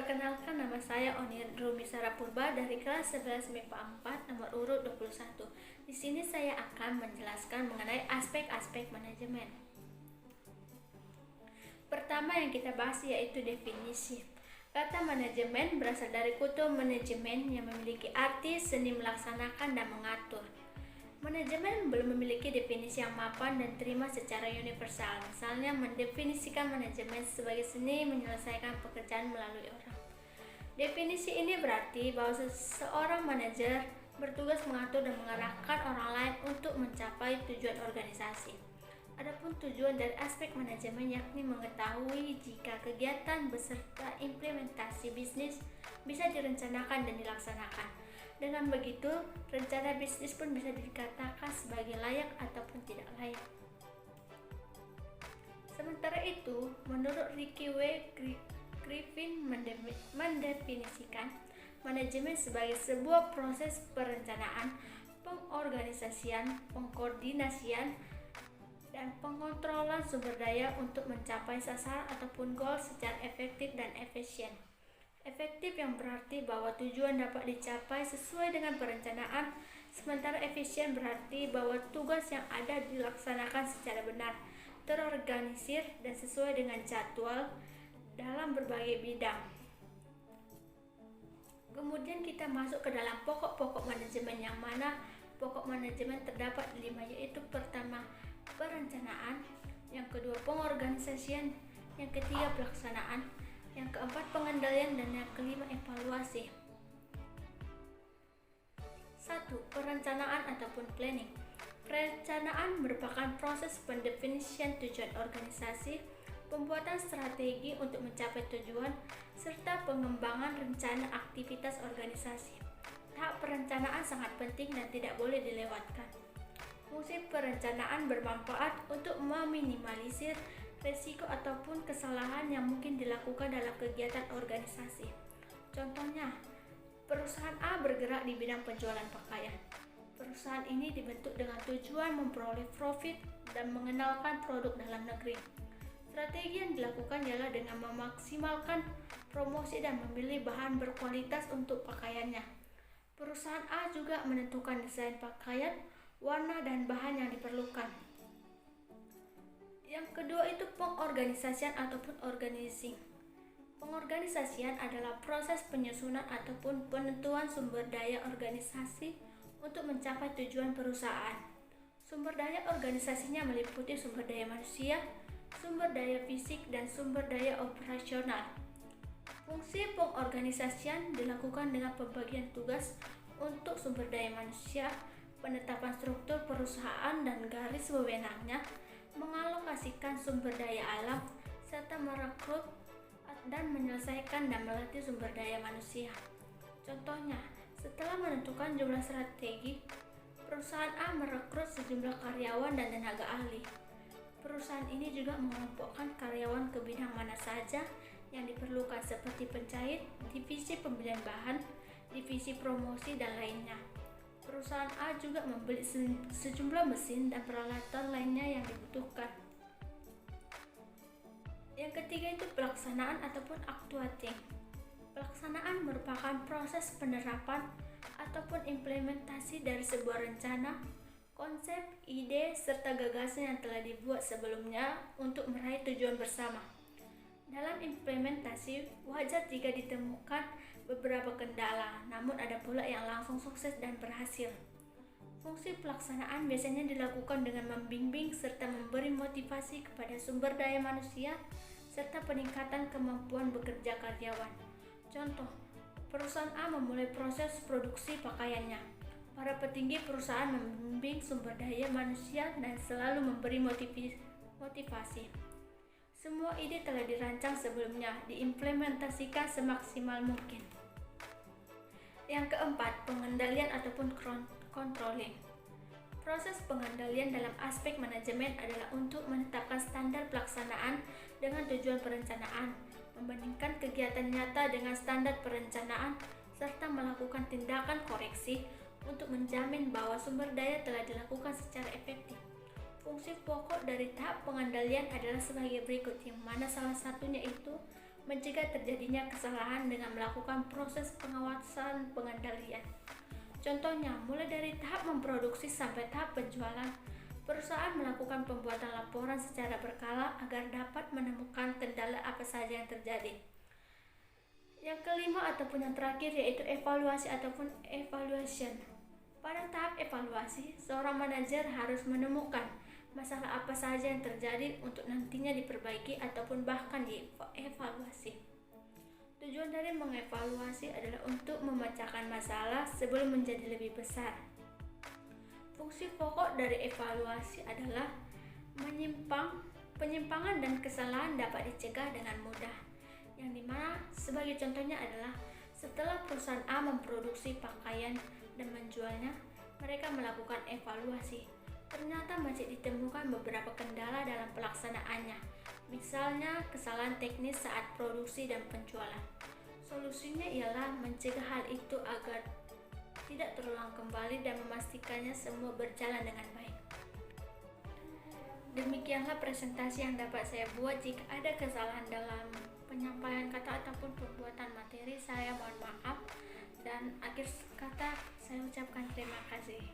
Perkenalkan, nama saya Oni Rumi Sarapurba dari kelas 11 MIPA 4 nomor urut 21. Di sini saya akan menjelaskan mengenai aspek-aspek manajemen. Pertama yang kita bahas yaitu definisi. Kata manajemen berasal dari kata manajemen yang memiliki arti seni melaksanakan dan mengatur. Manajemen belum memiliki definisi yang mapan dan terima secara universal. Misalnya, mendefinisikan manajemen sebagai seni menyelesaikan pekerjaan melalui orang. Definisi ini berarti bahwa seorang manajer bertugas mengatur dan mengarahkan orang lain untuk mencapai tujuan organisasi. Adapun tujuan dari aspek manajemen yakni mengetahui jika kegiatan beserta implementasi bisnis bisa direncanakan dan dilaksanakan. Dengan begitu, rencana bisnis pun bisa dikatakan sebagai layak ataupun tidak layak. Sementara itu, menurut Ricky W. Griffin mendefinisikan manajemen sebagai sebuah proses perencanaan, pengorganisasian, pengkoordinasian, dan pengontrolan sumber daya untuk mencapai sasaran ataupun goal secara efektif dan efisien. Efektif yang berarti bahwa tujuan dapat dicapai sesuai dengan perencanaan, sementara efisien berarti bahwa tugas yang ada dilaksanakan secara benar, terorganisir, dan sesuai dengan jadwal dalam berbagai bidang. Kemudian kita masuk ke dalam pokok-pokok manajemen, yang mana pokok manajemen terdapat 5, yaitu pertama, perencanaan, yang kedua, pengorganisasian, yang ketiga, pelaksanaan, yang keempat, pengendalian, dan yang kelima, evaluasi. 1. Perencanaan ataupun planning. Perencanaan merupakan proses pendefinisian tujuan organisasi, pembuatan strategi untuk mencapai tujuan, serta pengembangan rencana aktivitas organisasi. Tahap perencanaan sangat penting dan tidak boleh dilewatkan. Fungsi perencanaan bermanfaat untuk meminimalisir risiko ataupun kesalahan yang mungkin dilakukan dalam kegiatan organisasi. Contohnya, perusahaan A bergerak di bidang penjualan pakaian. Perusahaan ini dibentuk dengan tujuan memperoleh profit dan mengenalkan produk dalam negeri. Strategi yang dilakukan ialah dengan memaksimalkan promosi dan memilih bahan berkualitas untuk pakaiannya. Perusahaan A juga menentukan desain pakaian, warna, dan bahan yang diperlukan. Yang kedua itu pengorganisasian ataupun organizing. Pengorganisasian adalah proses penyusunan ataupun penentuan sumber daya organisasi untuk mencapai tujuan perusahaan. Sumber daya organisasinya meliputi sumber daya manusia, sumber daya fisik, dan sumber daya operasional. Fungsi pengorganisasian dilakukan dengan pembagian tugas untuk sumber daya manusia, penetapan struktur perusahaan dan garis wewenangnya, mengalokasikan sumber daya alam, serta merekrut dan menyelesaikan dan melatih sumber daya manusia. Contohnya, setelah menentukan jumlah strategi, perusahaan A merekrut sejumlah karyawan dan tenaga ahli. Perusahaan ini juga mengelompokkan karyawan ke bidang mana saja yang diperlukan seperti penjahit, divisi pembelian bahan, divisi promosi, dan lainnya. Perusahaan A juga membeli sejumlah mesin dan peralatan lainnya yang dibutuhkan. Yang ketiga itu pelaksanaan ataupun actuating. Pelaksanaan merupakan proses penerapan ataupun implementasi dari sebuah rencana, konsep, ide, serta gagasan yang telah dibuat sebelumnya untuk meraih tujuan bersama. Dalam implementasi, wajar jika ditemukan beberapa kendala, namun ada pula yang langsung sukses dan berhasil. Fungsi pelaksanaan biasanya dilakukan dengan membimbing serta memberi motivasi kepada sumber daya manusia serta peningkatan kemampuan bekerja karyawan. Contoh, perusahaan A memulai proses produksi pakaiannya. Para petinggi perusahaan membimbing sumber daya manusia dan selalu memberi motivasi. Semua ide telah dirancang sebelumnya, diimplementasikan semaksimal mungkin. Yang keempat, pengendalian ataupun controlling. Proses pengendalian dalam aspek manajemen adalah untuk menetapkan standar pelaksanaan dengan tujuan perencanaan, membandingkan kegiatan nyata dengan standar perencanaan, serta melakukan tindakan koreksi untuk menjamin bahwa sumber daya telah dilakukan secara efektif. Fungsi pokok dari tahap pengendalian adalah sebagai berikut, yang mana salah satunya itu mencegah terjadinya kesalahan dengan melakukan proses pengawasan pengendalian. Contohnya, mulai dari tahap memproduksi sampai tahap penjualan, perusahaan melakukan pembuatan laporan secara berkala agar dapat menemukan kendala apa saja yang terjadi. Yang kelima ataupun yang terakhir yaitu evaluasi ataupun evaluation. Pada tahap evaluasi, seorang manajer harus menemukan masalah apa saja yang terjadi untuk nantinya diperbaiki ataupun bahkan dievaluasi. Tujuan dari mengevaluasi adalah untuk memecahkan masalah sebelum menjadi lebih besar. Fungsi pokok dari evaluasi adalah penyimpangan dan kesalahan dapat dicegah dengan mudah. Yang dimana sebagai contohnya adalah setelah perusahaan A memproduksi pakaian dan menjualnya, mereka melakukan evaluasi. Ternyata masih ditemukan beberapa kendala dalam pelaksanaannya, misalnya kesalahan teknis saat produksi dan penjualan. Solusinya ialah mencegah hal itu agar tidak terulang kembali dan memastikannya semua berjalan dengan baik. Demikianlah presentasi yang dapat saya buat. Jika ada kesalahan dalam penyampaian kata ataupun pembuatan materi, saya mohon maaf. Dan akhir kata saya ucapkan terima kasih.